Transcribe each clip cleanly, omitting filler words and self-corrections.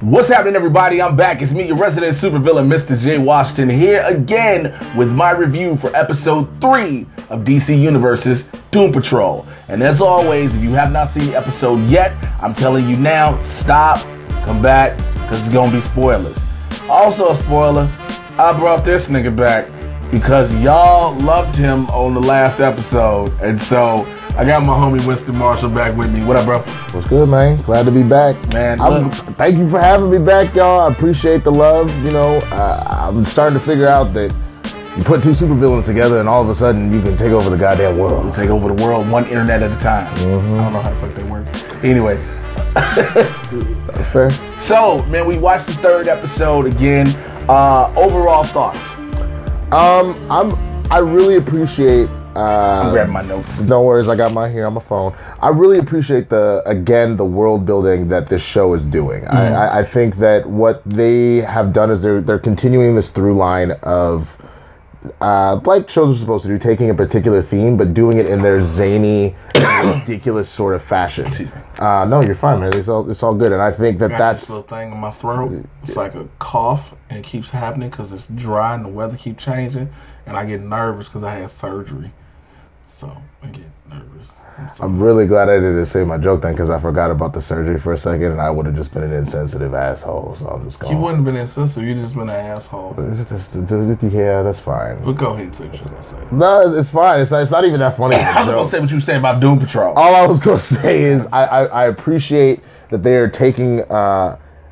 What's happening, everybody? I'm back. It's me, your resident supervillain, Mr. J. Washington, here again with my review for episode 3 of DC Universe's Doom Patrol. And as always, if you have not seen the episode yet, I'm telling you now, stop, come back, because it's going to be spoilers. Also a spoiler, I brought this nigga back because y'all loved him on the last episode. And so I got my homie Winston Marshall back with me. What up, bro? What's good, man? Glad to be back. Man, thank you for having me back, y'all. I appreciate the love. You know, I'm starting to figure out that you put two supervillains together and all of a sudden you can take over the goddamn world. You take over the world one internet at a time. Mm-hmm. I don't know how the fuck that works. Anyway. That's fair. So, man, we watched the third episode again. Overall thoughts? I really appreciate I'm grabbing my notes. No worries, I got mine here on my phone. I really appreciate the world building that this show is doing. Mm-hmm. I think that what they have done is they're continuing this through line of like shows are supposed to do, taking a particular theme but doing it in their zany, ridiculous sort of fashion. No, you're fine, man. It's all good, and I think that's this little thing in my throat. It's like a cough, and it keeps happening because it's dry and the weather keeps changing, and I get nervous because I had surgery. So I get nervous. I'm really glad I didn't say my joke then, because I forgot about the surgery for a second, and I would have just been an insensitive asshole. So I'm just going. You wouldn't have been insensitive. You'd just been an asshole. Yeah, that's fine. But go ahead and say what you're gonna say. No, it's fine. It's not even that funny. I was gonna say what you were saying about Doom Patrol. All I was gonna say is I appreciate that they are taking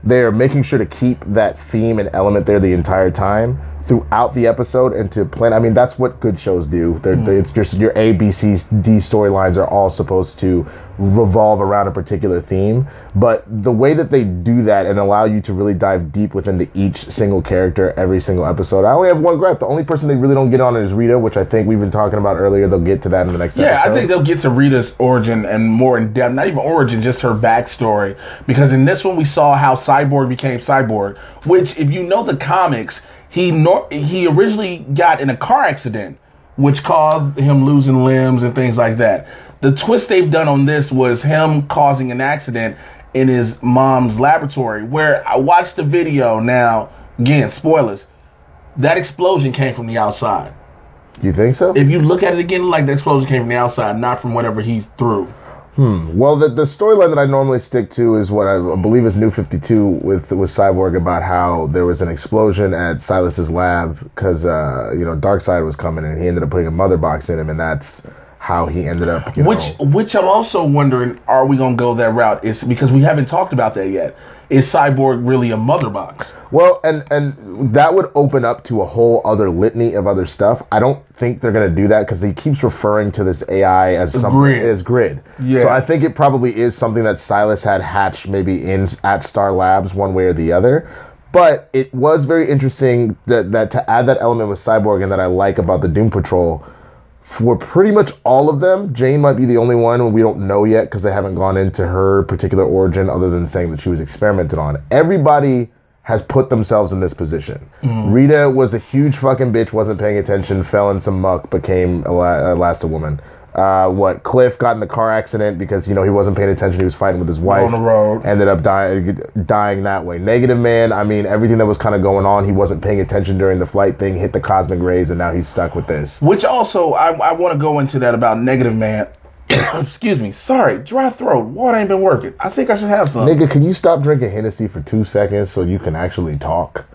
they are making sure to keep that theme and element there the entire time throughout the episode, and to plan. I mean, that's what good shows do. It's just your A, B, C, D storylines are all supposed to revolve around a particular theme, but the way that they do that and allow you to really dive deep within each single character every single episode. I only have one gripe. The only person they really don't get on is Rita, which I think we've been talking about earlier. They'll get to that in the next episode. Yeah, I think they'll get to Rita's origin and more in depth. Not even origin, just her backstory. Because in this one, we saw how Cyborg became Cyborg, which, if you know the comics, he originally got in a car accident, which caused him losing limbs and things like that. The twist they've done on this was him causing an accident in his mom's laboratory, where I watched the video. Now, again, spoilers, that explosion came from the outside. You think so? If you look at it again, like the explosion came from the outside, not from whatever he threw. Well, the storyline that I normally stick to is what I believe is New 52 with Cyborg, about how there was an explosion at Silas's lab because Darkseid was coming and he ended up putting a mother box in him, and that's how he ended up. Which I'm also wondering, are we gonna go that route? Is because we haven't talked about that yet. Is Cyborg really a mother box? Well, and that would open up to a whole other litany of other stuff. I don't think they're going to do that because he keeps referring to this AI as Grid. Yeah. So I think it probably is something that Silas had hatched maybe at Star Labs one way or the other. But it was very interesting that to add that element with Cyborg, and that I like about the Doom Patrol. For pretty much all of them, Jane might be the only one we don't know yet because they haven't gone into her particular origin other than saying that she was experimented on. Everybody has put themselves in this position. Rita was a huge fucking bitch, wasn't paying attention, fell in some muck, became a woman. Cliff got in the car accident because, he wasn't paying attention. He was fighting with his wife. On the road. Ended up dying that way. Negative Man, I mean, everything that was kind of going on, he wasn't paying attention during the flight thing, hit the cosmic rays, and now he's stuck with this. Which also, I want to go into that about Negative Man. Excuse me. Sorry, dry throat. Water ain't been working. I think I should have some. Nigga, can you stop drinking Hennessy for 2 seconds so you can actually talk?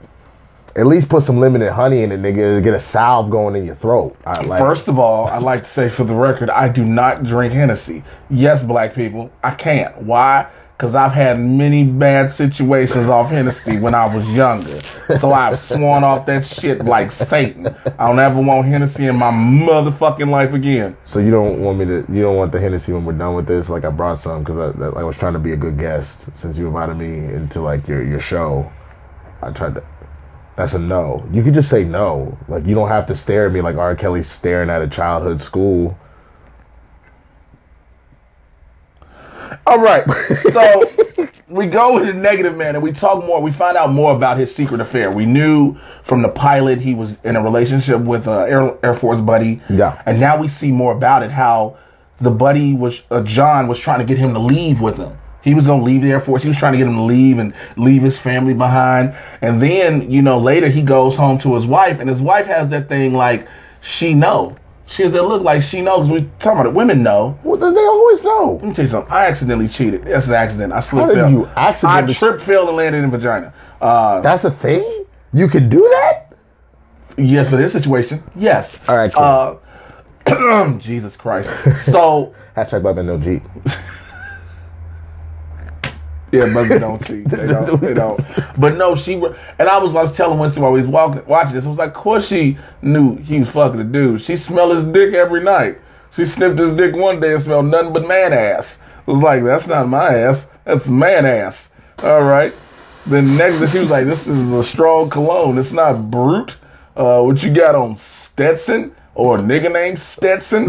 At least put some lemon and honey in it, nigga, to get a salve going in your throat. First of all, I'd like to say for the record, I do not drink Hennessy. Yes, black people, I can't. Why? Because I've had many bad situations off Hennessy when I was younger. So I've sworn off that shit like Satan. I don't ever want Hennessy in my motherfucking life again. So you don't want the Hennessy when we're done with this? Like, I brought some because I was trying to be a good guest since you invited me into like your show. I tried to. That's a no. You could just say no. Like, you don't have to stare at me like R. Kelly's staring at a childhood school. All right. So we go with the Negative Man and we talk more. We find out more about his secret affair. We knew from the pilot he was in a relationship with an Air Force buddy. Yeah. And now we see more about it, how the buddy was, John was trying to get him to leave with him. He was going to leave the Air Force. He was trying to get him to leave and leave his family behind. And then, you know, later he goes home to his wife, and his wife has that thing like, she know. She has that look like she knows. We talking about it. Women know. Well, they always know. Let me tell you something. I accidentally cheated. That's an accident. I slipped. How did you accidentally? I tripped, fell, and landed in vagina. That's a thing? You can do that? Yes, for this situation, yes. All right, cool. Jesus Christ. So Hashtag Bubba no G. yeah, brothers don't cheat. They don't. But no, and I was telling Winston while we was watching this. I was like, of course she knew he was fucking a dude. She smelled his dick every night. She sniffed his dick one day and smelled nothing but man ass. I was like, that's not my ass. That's man ass. All right. Then next day she was like, this is a strong cologne. It's not Brute. What you got on, Stetson? Or a nigga named Stetson?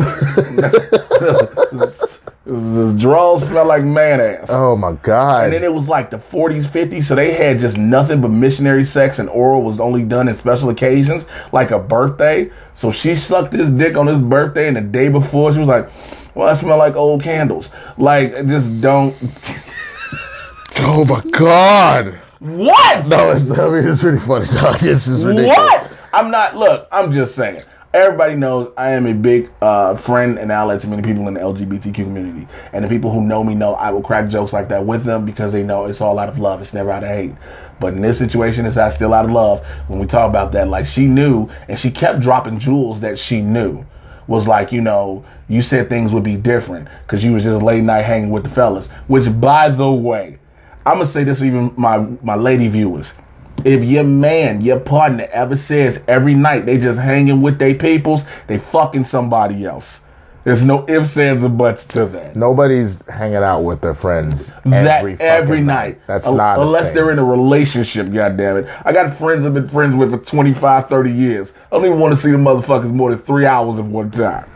The drawers smell like man ass. Oh my God. And then it was like the 40s, 50s, so they had just nothing but missionary sex, and oral was only done in special occasions, like a birthday. So she sucked his dick on his birthday, and the day before she was like, well, I smell like old candles. Like, just don't. Oh my God. What? No, it's pretty funny, dog. This is ridiculous. What? I'm just saying. Everybody knows I am a big friend and ally to many people in the LGBTQ community. And the people who know me know I will crack jokes like that with them because they know it's all out of love. It's never out of hate. But in this situation, it's still out of love. When we talk about that, like, she knew, and she kept dropping jewels that she knew. Was like, you know, you said things would be different because you was just late night hanging with the fellas. Which, by the way, I'm going to say this to even my lady viewers. If your man, your partner ever says every night they just hanging with their peoples, they fucking somebody else. There's no ifs, ands, or buts to that. Nobody's hanging out with their friends every night. That's not unless they're in a relationship, goddammit. I got friends I've been friends with for 25, 30 years. I don't even want to see the motherfuckers more than 3 hours at one time.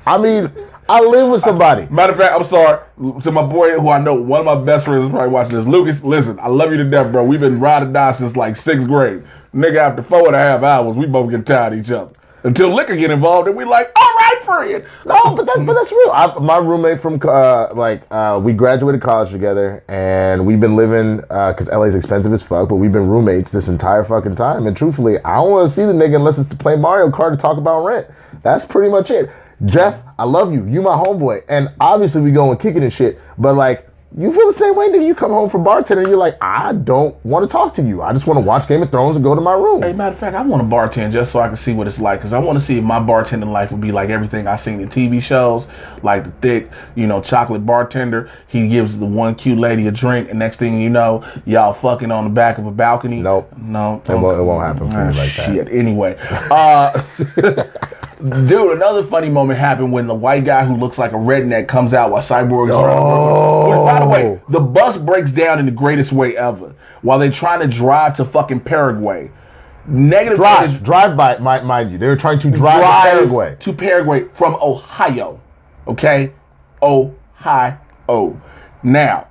I mean, I live with somebody. Matter of fact, I'm sorry to my boy who I know, one of my best friends is probably watching this. Lucas, listen, I love you to death, bro. We've been ride or die since like 6th grade. Nigga, after 4.5 hours, we both get tired of each other. Until liquor get involved, and we like, all right, friend. No, but that's real. My roommate from we graduated college together, and we've been living because LA's expensive as fuck. But we've been roommates this entire fucking time. And truthfully, I don't want to see the nigga unless it's to play Mario Kart to talk about rent. That's pretty much it. Jeff, I love you. You my homeboy, and obviously we going kicking and shit. But like, you feel the same way, nigga. You come home from bartender and you're like, I don't want to talk to you. I just want to watch Game of Thrones and go to my room. Hey, matter of fact, I want to bartend just so I can see what it's like. Because I want to see if my bartending life would be like everything I've seen in TV shows. Like the thick, chocolate bartender. He gives the one cute lady a drink. And next thing you know, y'all fucking on the back of a balcony. Nope. No. It won't happen for me like shit. that. Anyway. Dude, another funny moment happened when the white guy who looks like a redneck comes out while Cyborg is trying to... Which, by the way, the bus breaks down in the greatest way ever while they're trying to drive to fucking Paraguay. Drive by, mind you. They were trying to drive to Paraguay. To Paraguay from Ohio. Okay? Ohio. Now,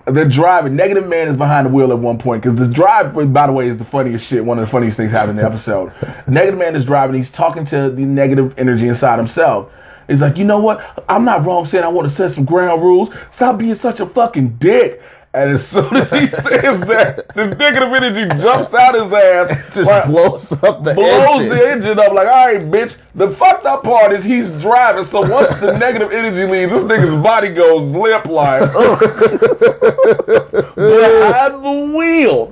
the driver, Negative Man is behind the wheel at one point, because the drive, by the way, is the funniest shit. One of the funniest things happened in the episode. Negative Man is driving. He's talking to the negative energy inside himself. He's like, you know what? I'm not wrong saying I want to set some ground rules. Stop being such a fucking dick. And as soon as he says that, the negative energy jumps out his ass. Just blows up the engine. Blows the engine up like, all right, bitch. The fucked up part is he's driving, so once the negative energy leaves, this nigga's body goes limp like behind the wheel.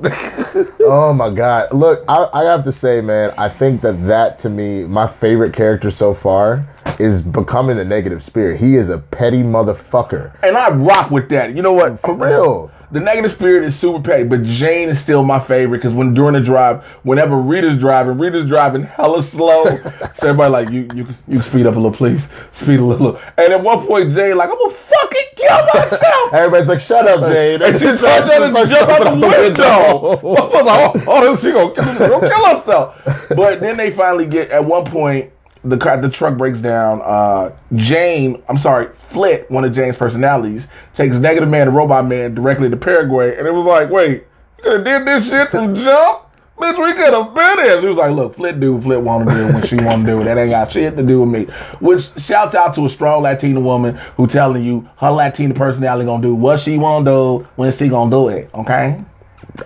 Oh my God. Look, I have to say, man, I think that to me, my favorite character so far is becoming the negative spirit. He is a petty motherfucker. And I rock with that. You know what? For real. The negative spirit is super petty, but Jane is still my favorite because during the drive, whenever Rita's driving hella slow. So everybody like, you speed up a little, please. Speed a little. And at one point, Jane like, I'm gonna fucking kill myself. Everybody's like, shut up, Jane. And she starts to jump out the window. Motherfucker like, oh, she gonna kill herself. But then they finally get, at one point, the truck breaks down. Flit, one of Jane's personalities, takes Negative Man and Robot Man directly to Paraguay. And it was like, wait, you could have did this shit from jump? Bitch, we could have been here. She was like, look, Flit want to do it when she want to do it. That ain't got shit to do with me. Which shouts out to a strong Latina woman who telling you her Latina personality gonna do what she want to do when she gonna do it. Okay.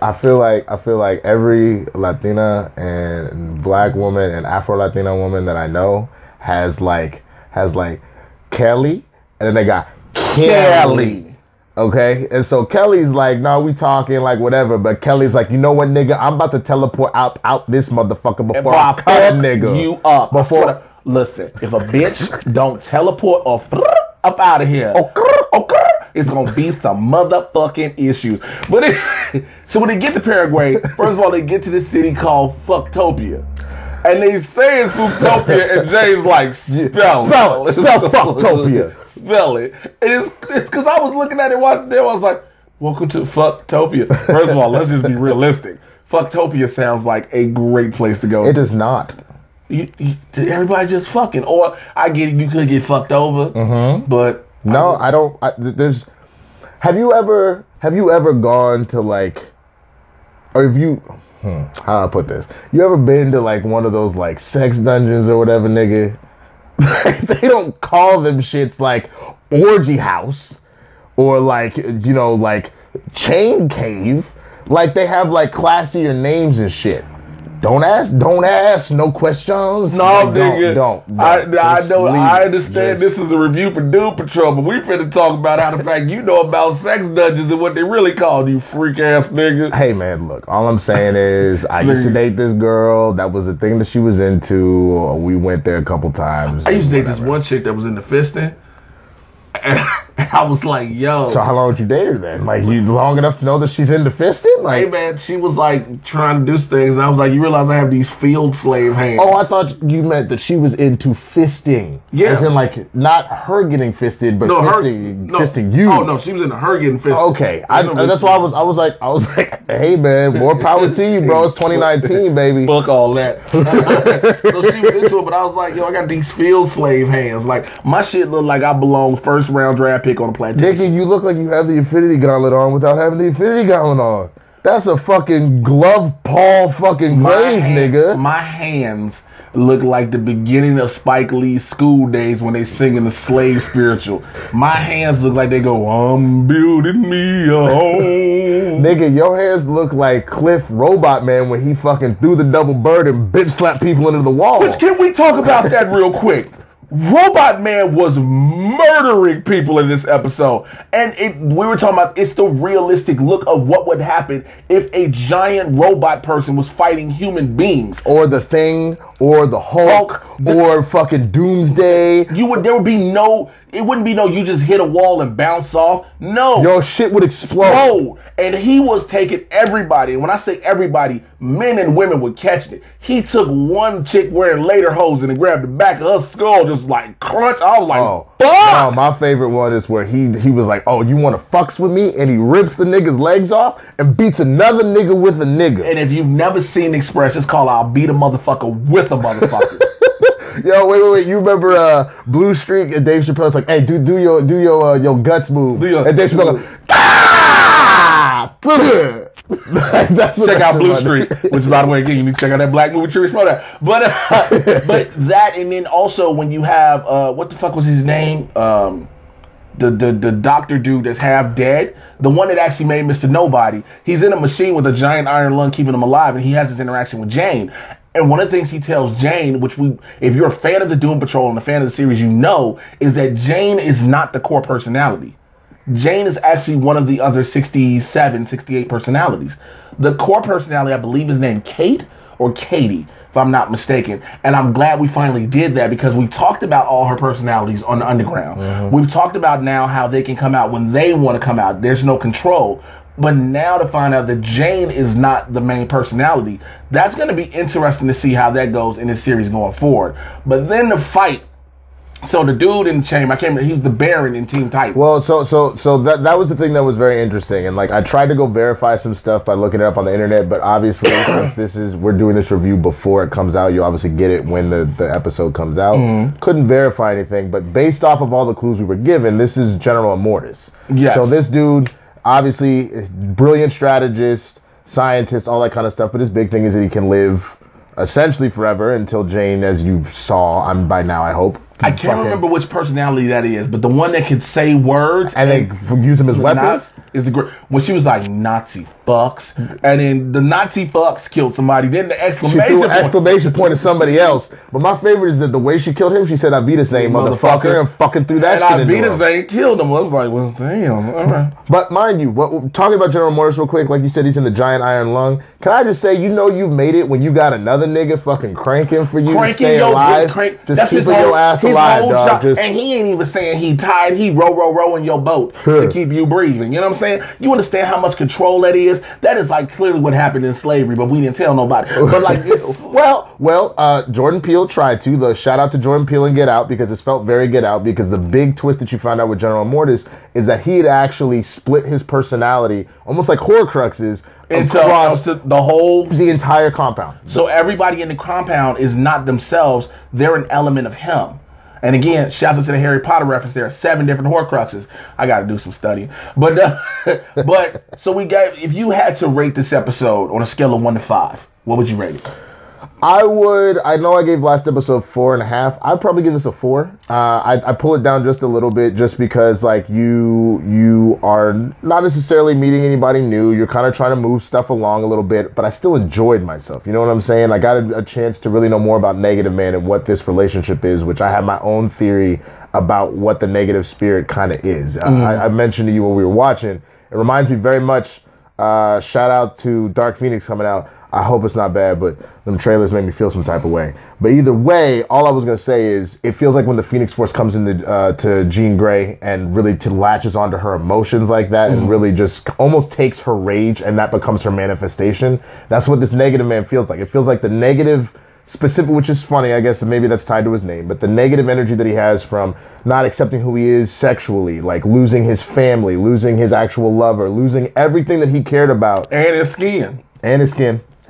I feel like every Latina and black woman and Afro Latina woman that I know has like Kelly, and then they got Kelly. Okay, and so Kelly's like, no, we talking like whatever, but Kelly's like, you know what, nigga, I'm about to teleport out this motherfucker before I cut a nigga. You up listen, if a bitch don't teleport or up out of here, it's gonna be some motherfucking issues. But so when they get to Paraguay, first of all, they get to this city called Fucktopia. And they say it's Fucktopia, and Jay's like, spell Fucktopia. Spell it. And it's because I was looking at it watching them, I was like, welcome to Fucktopia. First of all, let's just be realistic. Fucktopia sounds like a great place to go. It does not. Everybody just fucking. Or I get it, you could get fucked over, but no, I don't. There's. Have you ever gone to like, or have you? How I put this? You ever been to like one of those like sex dungeons or whatever, nigga? They don't call them shits like orgy house or like, you know, like chain cave. Like they have like classier names and shit. Don't ask, no questions. No, like, nigga. Don't. I understand this is a review for Doom Patrol, but we finna talk about how the fact you know about sex dungeons and what they really called, you freak ass nigga. Hey man, look, all I'm saying is I used to date this girl. That was the thing that she was into. We went there a couple times. I used to date this one chick that was into fisting. And I was like, yo. So how long would you date her then? Like, you long enough to know that she's into fisting? Like, hey man, she was like trying to do things, and I was like, you realize I have these field slave hands. Oh, I thought you meant that she was into fisting. Yeah. As in like, not her getting fisted, but fisting you. Oh no, she was into her getting fisted. Okay. That's why I was like, hey man, more power to you, bro. It's 2019, baby. Fuck all that. So she was into it, but I was like, yo, I got these field slave hands. Like, my shit looked like I belong first round draft pick on the plantation. Nigga, you look like you have the Infinity Gauntlet on without having the Infinity Gauntlet on. That's a fucking glove paw fucking grave, nigga. My hands look like the beginning of Spike Lee's School Days when they singing the slave spiritual. My hands look like they go, I'm building me a home. Nigga, your hands look like Cliff Robot Man when he fucking threw the double bird and bitch slapped people into the wall. Which, can we talk about that real quick? Robot Man was murdering people in this episode. And we were talking about, it's the realistic look of what would happen if a giant robot person was fighting human beings. Or the Thing, or the Hulk, or fucking Doomsday. It wouldn't be you just hit a wall and bounce off. No. Your shit would explode. And he was taking everybody. And when I say everybody, men and women were catching it. He took one chick wearing lederhosen and grabbed the back of her skull, just like crunch. I was like, fuck! No, my favorite one is where he was like, oh, you want to fucks with me? And he rips the nigga's legs off and beats another nigga with a nigga. And if you've never seen Express, it's called I'll beat a motherfucker with a motherfucker. Yo, wait. You remember Blue Streak? And Dave Chappelle's like, hey, do your guts move. And Dave Chappelle goes, ah! Check out Blue Streak, which, by the way, again, you need to check out that black movie. But that, and then also when you have what the fuck was his name? The doctor dude that's half dead, the one that actually made Mr. Nobody. He's in a machine with a giant iron lung keeping him alive, and he has this interaction with Jane. And one of the things he tells Jane, if you're a fan of the Doom Patrol and a fan of the series, you know, is that Jane is not the core personality. Jane is actually one of the other 67, 68 personalities. The core personality, I believe, is named Kate or Katie, if I'm not mistaken. And I'm glad we finally did that, because we've talked about all her personalities on the Underground. Mm-hmm. We've talked about now how they can come out when they want to come out. There's no control. But now to find out that Jane is not the main personality, that's going to be interesting to see how that goes in this series going forward. But then the fight. So the dude in the chamber, he was the Baron in Teen Titans. Well, so that was the thing that was very interesting. And like, I tried to go verify some stuff by looking it up on the internet, but obviously since we're doing this review before it comes out, you obviously get it when the episode comes out. Mm-hmm. Couldn't verify anything, but based off of all the clues we were given, this is General Immortus. Yes. So this dude, obviously brilliant strategist, scientist, all that kind of stuff. But his big thing is that he can live essentially forever until Jane, as you saw, by now, I hope. I can't remember which personality that is, but the one that can say words and they use them as weapons is the great. When she was like Nazi fucks, and then the Nazi fucks killed somebody. Then the exclamation she threw an point. exclamation point at somebody else. But my favorite is that the way she killed him, she said "Avita Zane, motherfucker," and fucking threw that shit into him. Avita Zane killed him. I was like, well, damn. All right. But mind you, talking about General Immortus real quick, like you said, he's in the giant iron lung. Can I just say, you've made it when you got another nigga fucking cranking for you to stay alive. Just keeping your ass alive, dog. And he ain't even saying he tired. He rowing your boat to keep you breathing. You know what I'm saying? You understand how much control that is? That is like clearly what happened in slavery, but we didn't tell nobody. But like, Jordan Peele tried to. The shout out to Jordan Peele and Get Out, because it felt very Get Out. Because the big twist that you found out with General Immortus is that he had actually split his personality, almost like Horcruxes, across the entire compound. So everybody in the compound is not themselves; they're an element of him. And again, shouts out to the Harry Potter reference. There are 7 different Horcruxes. I got to do some studying. But so if you had to rate this episode on a scale of 1 to 5, what would you rate it? I know I gave last episode 4.5. I'd probably give this a 4. I pull it down just a little bit, just because like you are not necessarily meeting anybody new. You're kind of trying to move stuff along a little bit, but I still enjoyed myself. You know what I'm saying? I got a chance to really know more about Negative Man and what this relationship is, which I have my own theory about what the negative spirit kind of is. I mentioned to you when we were watching. It reminds me very much. Shout out to Dark Phoenix coming out. I hope it's not bad, but them trailers made me feel some type of way. But either way, all I was going to say is it feels like when the Phoenix Force comes into to Jean Grey and really latches onto her emotions like that and really just almost takes her rage, and that becomes her manifestation. That's what this Negative Man feels like. It feels like the negative specific, which is funny, I guess, and maybe that's tied to his name, but the negative energy that he has from not accepting who he is sexually, like losing his family, losing his actual lover, losing everything that he cared about. And his skin.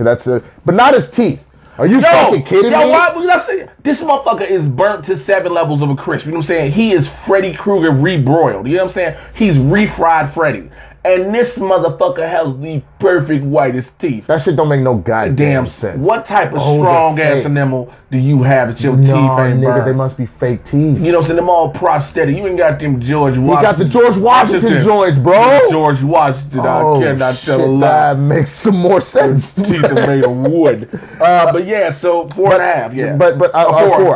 But not his teeth. Are you fucking kidding me? This motherfucker is burnt to 7 levels of a crisp. You know what I'm saying? He is Freddy Krueger rebroiled. You know what I'm saying? He's refried Freddy. And this motherfucker has the perfect whitest teeth. That shit don't make no goddamn sense. What type of strong ass enamel do you have that your teeth ain't burned? They must be fake teeth. You know what I'm saying? Them all prosthetic. You ain't got them George Washington. You got the George Washington joints, bro. George Washington. I cannot tell a lie. That makes some more sense. Teeth are made of wood. But yeah, so 4.5. Yeah. But 4.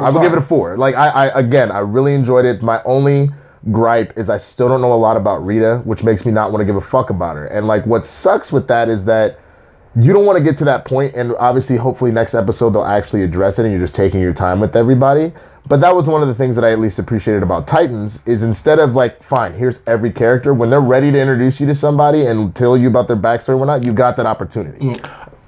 I would give it a 4. Like I really enjoyed it. My only gripe is I still don't know a lot about Rita, which makes me not want to give a fuck about her. And like what sucks with that is that you don't want to get to that point, and obviously hopefully next episode they'll actually address it and you're just taking your time with everybody. But that was one of the things that I at least appreciated about Titans, is instead of like, fine, here's every character, when they're ready to introduce you to somebody and tell you about their backstory and whatnot, you got that opportunity.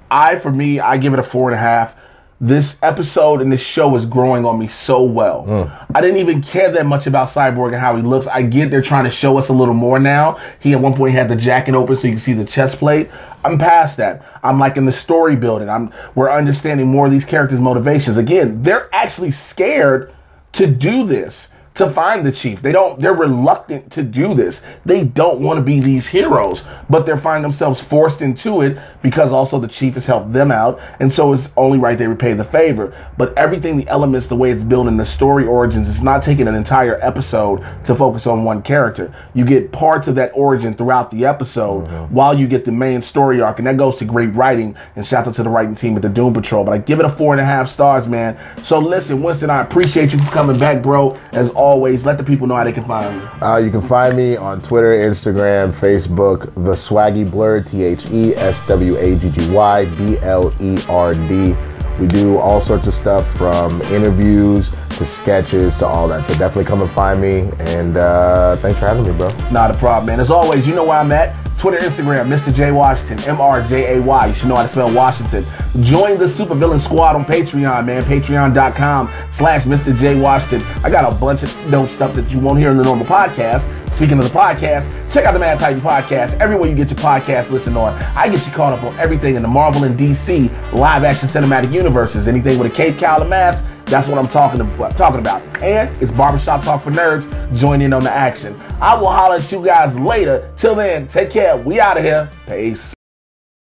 I give it a 4.5. This episode and this show is growing on me so well. I didn't even care that much about Cyborg and how he looks. I get they're trying to show us a little more now. He at one point had the jacket open so you can see the chest plate. I'm past that. I'm like in the story building. We're understanding more of these characters' motivations. Again, they're actually scared to do this, to find the chief. They're reluctant to do this. They don't want to be these heroes, but they're finding themselves forced into it because also the chief has helped them out. And so it's only right they repay the favor. But everything, the elements, the way it's building, the story origins, it's not taking an entire episode to focus on one character. You get parts of that origin throughout the episode while you get the main story arc. And that goes to great writing, and shout out to the writing team at the Doom Patrol. But I give it a 4.5 stars, man. So listen, Winston, I appreciate you for coming back, bro. As always, let the people know how they can find me. You can find me on Twitter, Instagram, Facebook, the Swaggy Blerd, TheSwaggyBlerd. We do all sorts of stuff from interviews to sketches to all that. So definitely come and find me. And thanks for having me, bro. Not a problem, man. As always, you know where I'm at. Twitter, Instagram, Mr. J Washington, MRJAY. You should know how to spell Washington. Join the Supervillain Squad on Patreon, man. Patreon.com/Mr. J Washington. I got a bunch of dope stuff that you won't hear in the normal podcast. Speaking of the podcast, check out the Mad Titan Podcast. Everywhere you get your podcast, listen on. I get you caught up on everything in the Marvel and DC live action cinematic universes. Anything with a cape, cowl, and mask, that's what I'm talking about. And it's Barbershop Talk for Nerds. Join in on the action. I will holler at you guys later. Till then, take care. We out of here. Peace.